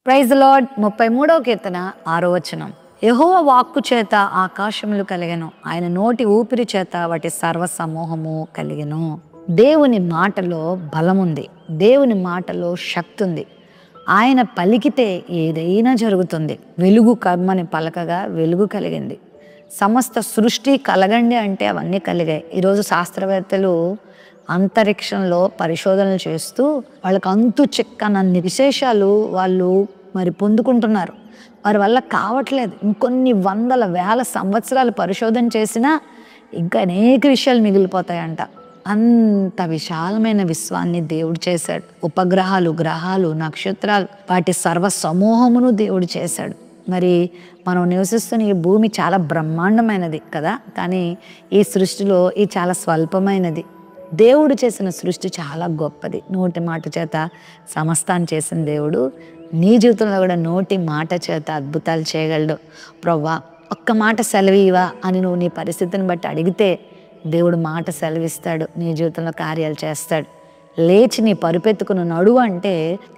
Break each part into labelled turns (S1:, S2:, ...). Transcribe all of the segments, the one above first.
S1: Praise the lord. 33వ కీర్తన 6వ వచనం. యెహోవా వాక్కు చేత ఆకాశములు కలిగెను, ఆయన నోటి ఊపిరి చేత వాటి సర్వ సమూహము కలిగెను. దేవుని మాటలో బలముంది, దేవుని మాటలో శక్తి ఉంది. ఆయన పలికితే ఏదైనా జరుగుతుంది. వెలుగు కమ్మని పలకగా వెలుగు కలిగింది. సమస్త సృష్టి కలగండి అంటే అవన్నీ కలిగాయి. ఈరోజు శాస్త్రవేత్తలు అంతరిక్షంలో పరిశోధనలు చేస్తూ వాళ్ళకి అంతు చిక్కనన్ని విశేషాలు వాళ్ళు మరి పొందుకుంటున్నారు. వారి వల్ల కావట్లేదు. ఇంకొన్ని వందల వేల సంవత్సరాలు పరిశోధన చేసినా ఇంకా అనేక విషయాలు మిగిలిపోతాయంట. అంత విశాలమైన విశ్వాన్ని దేవుడు చేశాడు. ఉపగ్రహాలు, గ్రహాలు, నక్షత్రాలు, వాటి సర్వ సమూహమును దేవుడు చేశాడు. మరి మనం నివసిస్తున్న ఈ భూమి చాలా బ్రహ్మాండమైనది కదా, కానీ ఈ సృష్టిలో ఇది చాలా స్వల్పమైనది. దేవుడు చేసిన సృష్టి చాలా గొప్పది. నోటి మాట చేత సమస్తాన్ని చేసిన దేవుడు నీ జీవితంలో కూడా నోటి మాట చేత అద్భుతాలు చేయగలడు. ప్రవ్వా ఒక్క మాట సెలవివా అని నువ్వు నీ పరిస్థితిని బట్టి అడిగితే దేవుడు మాట సెలవిస్తాడు, నీ జీవితంలో కార్యాలు చేస్తాడు. లేచి నీ పరుపెత్తుకుని నడువు అంటే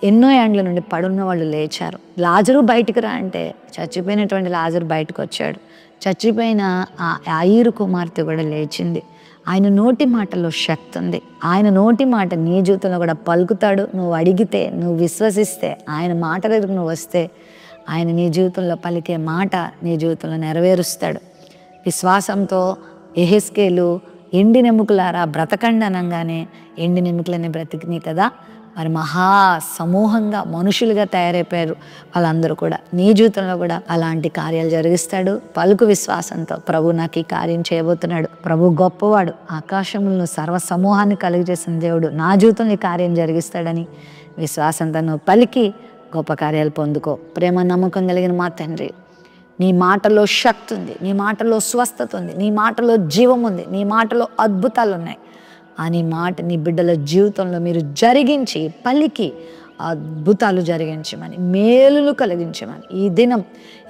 S1: ఎన్నో ఏండ్ల నుండి పడున్న వాళ్ళు లేచారు. లాజరు బయటికి రా అంటే చచ్చిపోయినటువంటి లాజరు బయటకు వచ్చాడు. చచ్చిపోయిన ఆ యాయీరు కుమార్తె కూడా లేచింది. ఆయన నోటి మాటలో శక్తి ఉంది. ఆయన నోటి మాట నీ జీవితంలో కూడా పలుకుతాడు. నువ్వు అడిగితే, నువ్వు విశ్వసిస్తే, ఆయన మాట దగ్గరకు నువ్వు వస్తే ఆయన నీ జీవితంలో పలికే మాట నీ జీవితంలో నెరవేరుస్తాడు. విశ్వాసంతో యెహెజ్కేలు ఎండిన ఎముకలారా బ్రతకండి అనగానే ఎండిన ఎముకలని బ్రతికినాయి కదా. మరి మహా సమూహంగా మనుషులుగా తయారైపోయారు వాళ్ళందరూ కూడా. నీ జీవితంలో కూడా అలాంటి కార్యాలు జరిగిస్తాడు. పలుకు విశ్వాసంతో, ప్రభు నాకు ఈ కార్యం చేయబోతున్నాడు, ప్రభు గొప్పవాడు, ఆకాశములను సర్వ సమూహాన్ని కలిగజేసిన దేవుడు నా జీవితంలో ఈ కార్యం జరిగిస్తాడని విశ్వాసంతో నువ్వు పలికి గొప్ప కార్యాలు పొందుకో. ప్రేమ నమ్మకం కలిగిన మా తండ్రి, నీ మాటలో శక్తి ఉంది, నీ మాటలో స్వస్థత ఉంది, నీ మాటలో జీవం ఉంది, నీ మాటలో అద్భుతాలు ఉన్నాయి. అని మాట నీ బిడ్డల జీవితంలో మీరు జరిగించి పలికి అద్భుతాలు జరిగించమని, మేలులు కలిగించమని, ఈ దినం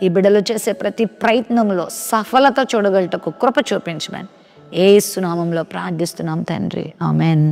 S1: ఈ బిడ్డలు చేసే ప్రతి ప్రయత్నంలో సఫలత చూడగలటకు కృప చూపించమని యేసు నామములో ప్రార్థిస్తున్నాం తండ్రి. ఆమెన్.